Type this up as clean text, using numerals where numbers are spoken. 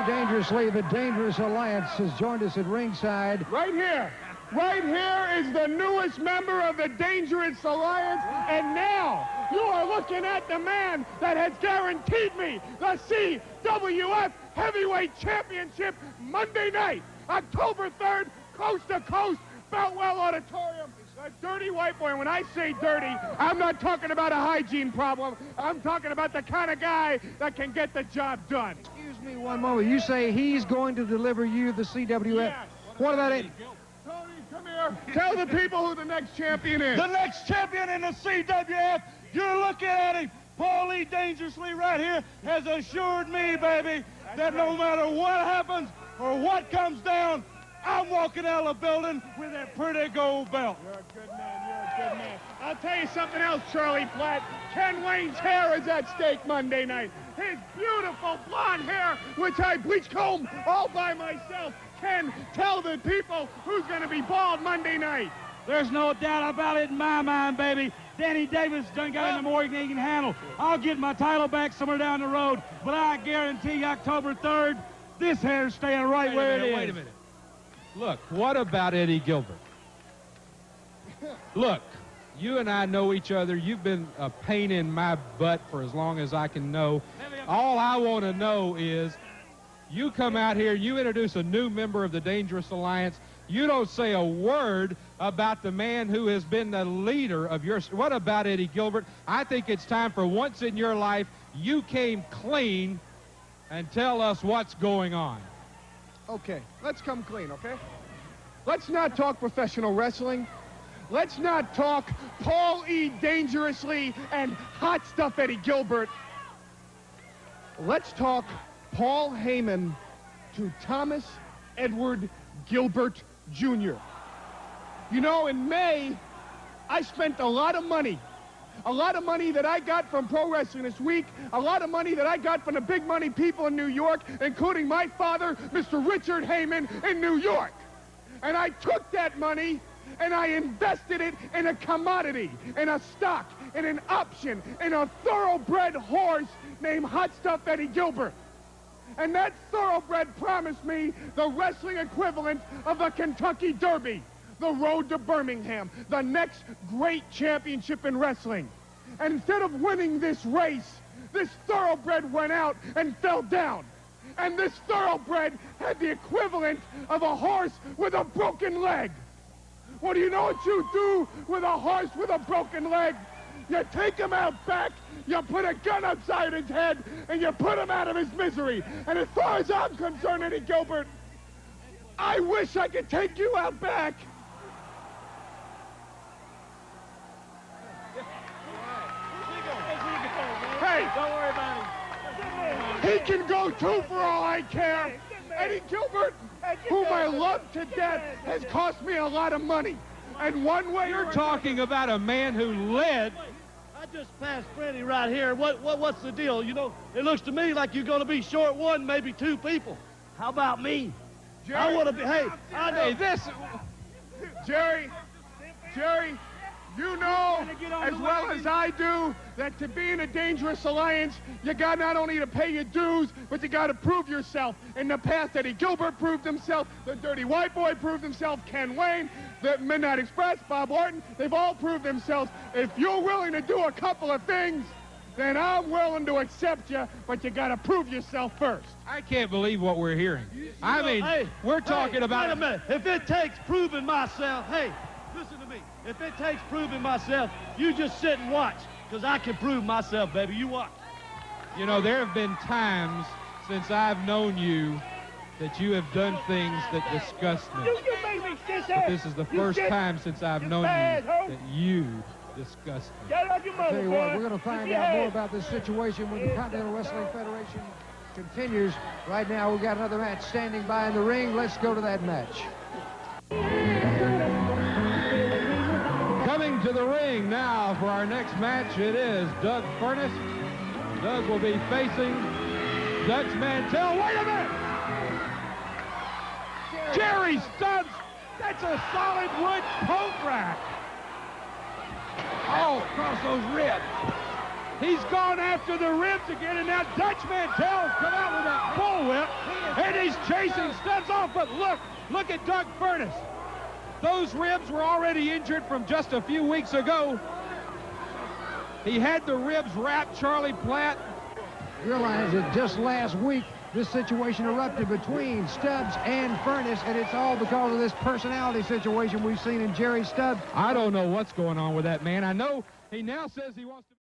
dangerously. The Dangerous Alliance has joined us at ringside. Right here is the newest member of the Dangerous Alliance, and now you are looking at the man that has guaranteed me the CWF Heavyweight Championship Monday night, October 3rd, coast to coast, Boutwell Auditorium. The dirty white boy. When I say dirty, I'm not talking about a hygiene problem. I'm talking about the kind of guy that can get the job done. Excuse me one moment. You say he's going to deliver you the CWF. Yes. What about it? Tony, come here. Tell the people who the next champion is. The next champion in the CWF, you're looking at him. Paulie Dangerously right here has assured me, baby, that no matter what happens or what comes down, I'm walking out of the building with that pretty gold belt. You're a good man. You're a good man. I'll tell you something else, Charlie Platt. Ken Wayne's hair is at stake Monday night. His beautiful blonde hair, which I bleach comb all by myself. Ken, tell the people who's going to be bald Monday night. There's no doubt about it in my mind, baby. Danny Davis done got into more than he can handle. I'll get my title back somewhere down the road, but I guarantee you October 3rd, this hair's staying right where it is. Wait a minute. Look, what about Eddie Gilbert? Look, you and I know each other. You've been a pain in my butt for as long as I can know. All I want to know is you come out here, you introduce a new member of the Dangerous Alliance. You don't say a word about the man who has been the leader of your... What about Eddie Gilbert? I think it's time for once in your life you came clean and tell us what's going on. Okay, let's come clean, okay? Let's not talk professional wrestling. Let's not talk Paul E. Dangerously and hot stuff Eddie Gilbert. Let's talk Paul Heyman to Thomas Edward Gilbert Jr. You know, in May, I spent a lot of money that I got from Pro Wrestling This Week, a lot of money that I got from the big money people in New York, including my father, Mr. Richard Heyman, in New York. And I took that money and I invested it in a commodity, in a stock, in an option, in a thoroughbred horse named Hot Stuff Eddie Gilbert. And that thoroughbred promised me the wrestling equivalent of the Kentucky Derby, the road to Birmingham, the next great championship in wrestling. And instead of winning this race, this thoroughbred went out and fell down. And this thoroughbred had the equivalent of a horse with a broken leg. Well, do you know what you do with a horse with a broken leg? You take him out back, you put a gun upside his head, and you put him out of his misery. And as far as I'm concerned, Eddie Gilbert, I wish I could take you out back. Hey, Don't worry about he can go too for all I care. Eddie Gilbert, whom I love to death, has cost me a lot of money. And one way You're talking about a man who led. I just passed Freddie right here. What's the deal? You know, it looks to me like you're going to be short one, maybe two people. How about me? Jerry, I want to be, hey, I know. Hey, this... Jerry, you know as well as I do that to be in a Dangerous Alliance, you got not only to pay your dues, but you got to prove yourself. In the past, Eddie Gilbert proved himself, the Dirty White Boy proved himself, Ken Wayne, the Midnight Express, Bob Orton, they've all proved themselves. If you're willing to do a couple of things, then I'm willing to accept you, but you got to prove yourself first. I can't believe what we're hearing. I mean, hey, we're talking about... Wait a minute. If it takes proving myself, hey, listen to me. If it takes proving myself, you just sit and watch, because I can prove myself, baby. You watch. You know, there have been times since I've known you that you have done things that disgust me. But this is the first time since I've known you that you disgust me. I'll tell you what, we're going to find out more about this situation when the Continental Wrestling Federation continues. Right now, we've got another match standing by in the ring. Let's go to that match. Coming to the ring now for our next match, it is Doug Furnace. Doug will be facing Dutch Mantell. Wait a minute! Jerry Stubbs! That's a solid wood poke rack. All across those ribs. He's gone after the ribs again, and now Dutch Mantell's come out with that bull whip. Eddie's chasing Stubbs off, but look at Doug Furnace. Those ribs were already injured from just a few weeks ago. He had the ribs wrapped, Charlie Platt. Realize that just last week, this situation erupted between Stubbs and Furnace, and it's all because of this personality situation we've seen in Jerry Stubbs. I don't know what's going on with that man. I know he now says he wants to...